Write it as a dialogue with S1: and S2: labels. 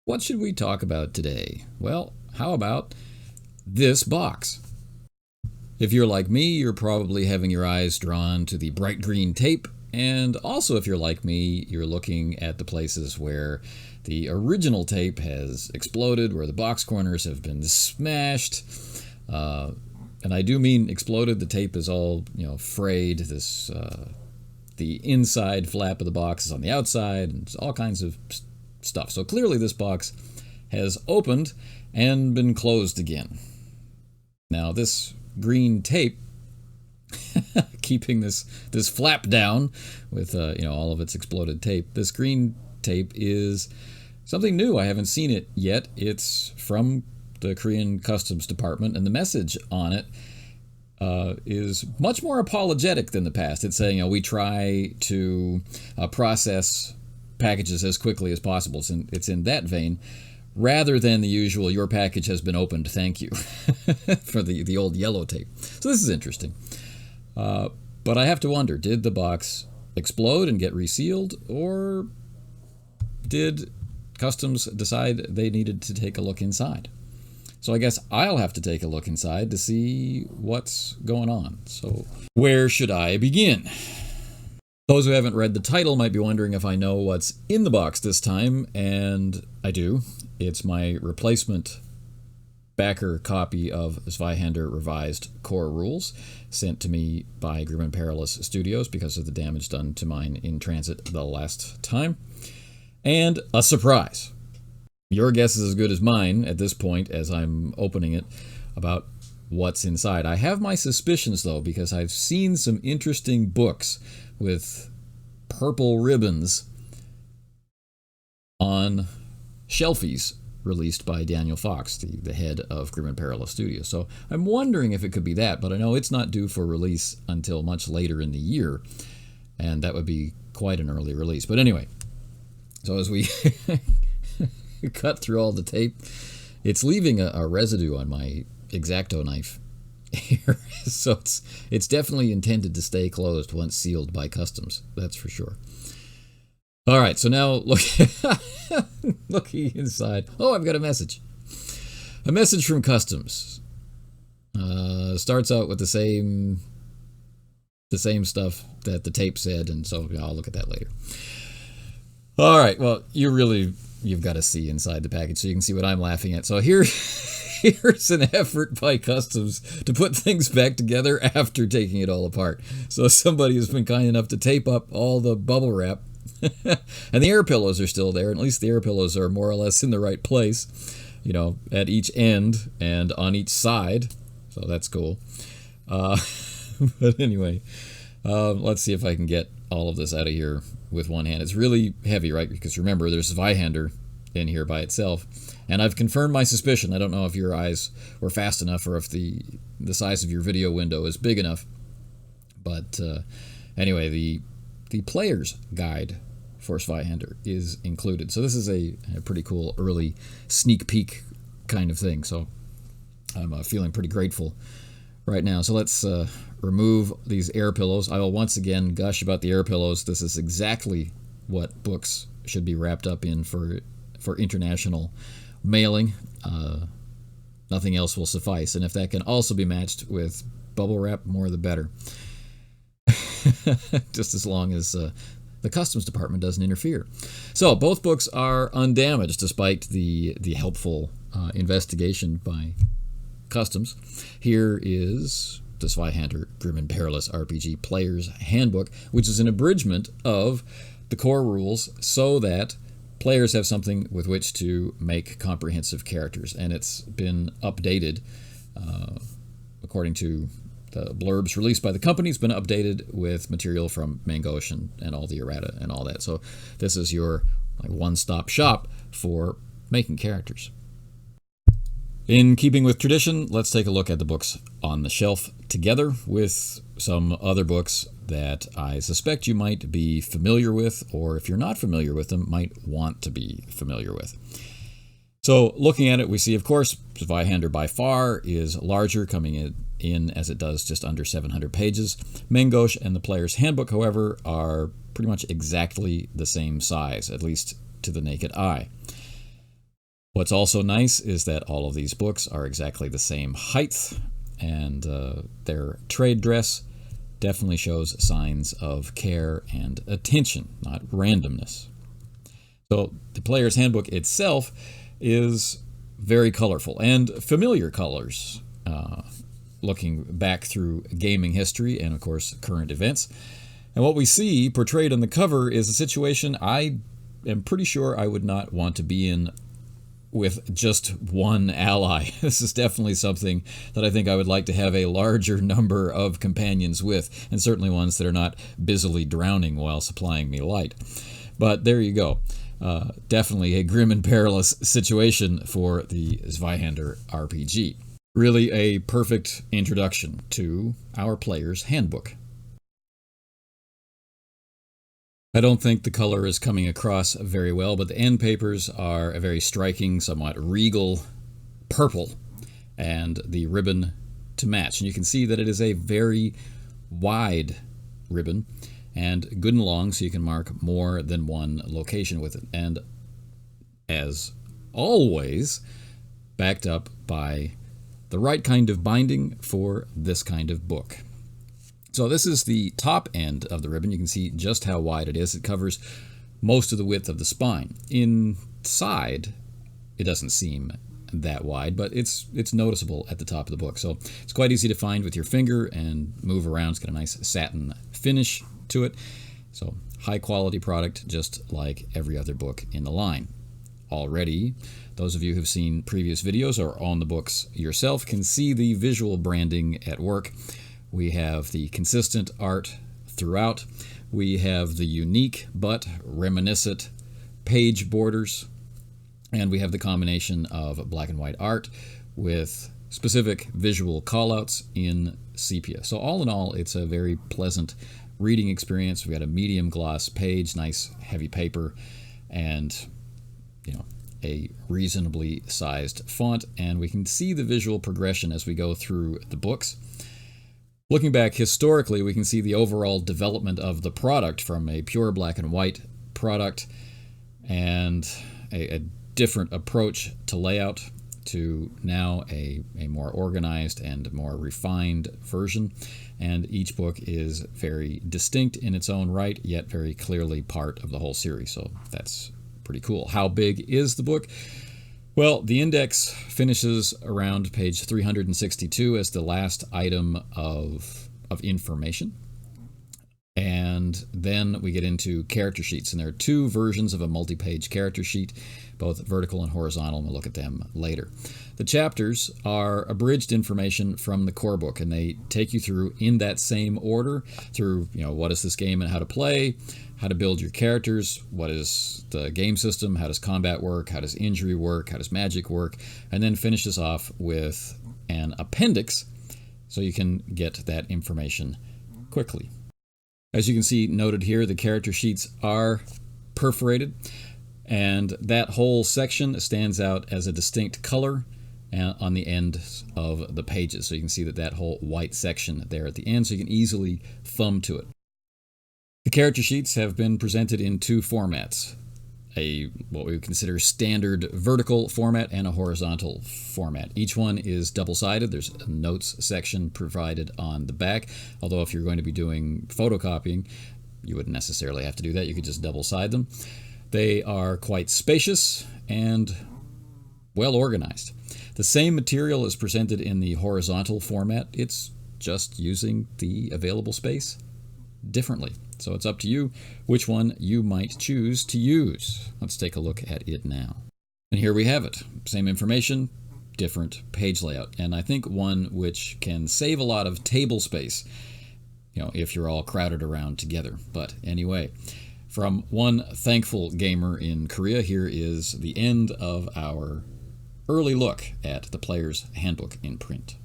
S1: What should we talk about today? Well, how about this box? If you're like me, you're probably having your eyes drawn to the bright green tape, and also if you're like me, you're looking at the places where the original tape has exploded, where the box corners have been smashed. And I do mean exploded. The tape is all, frayed. The inside flap of the box is on the outside, and all kinds of stuff. So clearly this box has opened and been closed again. Now this green tape keeping this flap down with all of its exploded tape. This green tape is something new. I haven't seen it yet. It's from the Korean Customs Department, and the message on it is much more apologetic than the past. It's saying, we try to process packages as quickly as possible. It's in that vein, rather than the usual, your package has been opened, thank you, for the old yellow tape. So this is interesting. But I have to wonder, did the box explode and get resealed, or did Customs decide they needed to take a look inside? So I guess I'll have to take a look inside to see what's going on. So where should I begin? Those who haven't read the title might be wondering if I know what's in the box this time, and I do. It's my replacement backer copy of Zweihander Revised Core Rules, sent to me by Perilous Studios because of the damage done to mine in transit the last time. And a surprise. Your guess is as good as mine at this point as I'm opening it about what's inside. I have my suspicions, though, because I've seen some interesting books with purple ribbons on shelfies released by Daniel Fox, the head of Perilous Studios. So I'm wondering if it could be that, but I know it's not due for release until much later in the year, and that would be quite an early release. But anyway, so as we cut through all the tape, it's leaving a residue on my X-Acto knife here. So it's definitely intended to stay closed once sealed by Customs, that's for sure. All right, so now looking inside. Oh, I've got a message. A message from Customs. Starts out with the same stuff that the tape said, and so I'll look at that later. All right, well, you've got to see inside the package so you can see what I'm laughing at. So here's an effort by Customs to put things back together after taking it all apart. So somebody has been kind enough to tape up all the bubble wrap, and the air pillows are still there. And at least the air pillows are more or less in the right place, at each end and on each side. So that's cool. But anyway, let's see if I can get all of this out of here with one hand. It's really heavy, right? Because remember, there's Zweihander in here by itself. And I've confirmed my suspicion. I don't know if your eyes were fast enough or if the size of your video window is big enough. But anyway, the player's guide for Zweihander is included. So this is a pretty cool early sneak peek kind of thing. So I'm feeling pretty grateful right now. So let's remove these air pillows. I will once again gush about the air pillows. This is exactly what books should be wrapped up in for international mailing. Nothing else will suffice. And if that can also be matched with bubble wrap, more the better. Just as long as the Customs Department doesn't interfere. So both books are undamaged despite the helpful investigation by Customs. Here is the Zweihander Grim & Perilous RPG Player's Handbook, which is an abridgment of the core rules so that players have something with which to make comprehensive characters. And it's been updated according to the blurbs released by the company. It's been updated with material from Mangosh and all the errata and all that. So this is your one-stop shop for making characters. In keeping with tradition, let's take a look at the books on the shelf together with some other books that I suspect you might be familiar with, or if you're not familiar with them, might want to be familiar with. So looking at it, we see, of course, Zweihander by far is larger, coming in as it does just under 700 pages. Mangosh and the Player's Handbook, however, are pretty much exactly the same size, at least to the naked eye. What's also nice is that all of these books are exactly the same height, and their trade dress definitely shows signs of care and attention, not randomness. So the Player's Handbook itself is very colorful and familiar colors, looking back through gaming history and, of course, current events. And what we see portrayed on the cover is a situation I am pretty sure I would not want to be in with just one ally. This is definitely something that I think I would like to have a larger number of companions with, and certainly ones that are not busily drowning while supplying me light. But there you go. Definitely a grim and perilous situation for the Zweihander RPG. Really a perfect introduction to our Player's Handbook. I don't think the color is coming across very well, but the end papers are a very striking, somewhat regal purple, and the ribbon to match. And you can see that it is a very wide ribbon and good and long, so you can mark more than one location with it. And as always, backed up by the right kind of binding for this kind of book. So this is the top end of the ribbon. You can see just how wide it is. It covers most of the width of the spine. Inside, it doesn't seem that wide, but it's noticeable at the top of the book. So it's quite easy to find with your finger and move around. It's got a nice satin finish to it. So high quality product, just like every other book in the line. Already, those of you who've seen previous videos or own the books yourself can see the visual branding at work. We have the consistent art throughout. We have the unique but reminiscent page borders. And we have the combination of black and white art with specific visual callouts in sepia. So all in all, it's a very pleasant reading experience. We've got a medium gloss page, nice heavy paper, and a reasonably sized font. And we can see the visual progression as we go through the books. Looking back historically, we can see the overall development of the product from a pure black and white product and a different approach to layout to now a more organized and more refined version. And each book is very distinct in its own right, yet very clearly part of the whole series. So that's pretty cool. How big is the book? Well, the index finishes around page 362 as the last item of information. And then we get into character sheets, and there are two versions of a multi-page character sheet, both vertical and horizontal, and we'll look at them later. The chapters are abridged information from the core book, and they take you through in that same order through, what is this game and how to play, how to build your characters, what is the game system, how does combat work, how does injury work, how does magic work, and then finishes off with an appendix so you can get that information quickly. As you can see noted here, the character sheets are perforated, and that whole section stands out as a distinct color on the end of the pages. So you can see that whole white section there at the end, so you can easily thumb to it. The character sheets have been presented in two formats, what we would consider standard vertical format and a horizontal format. Each one is double-sided. There's a notes section provided on the back, although if you're going to be doing photocopying, you wouldn't necessarily have to do that. You could just double-side them. They are quite spacious and well organized. The same material is presented in the horizontal format. It's just using the available space differently. So it's up to you which one you might choose to use. Let's take a look at it now. And here we have it. Same information, different page layout. And I think one which can save a lot of table space, if you're all crowded around together. But anyway, from one thankful gamer in Korea, here is the end of our early look at the Player's Handbook in print.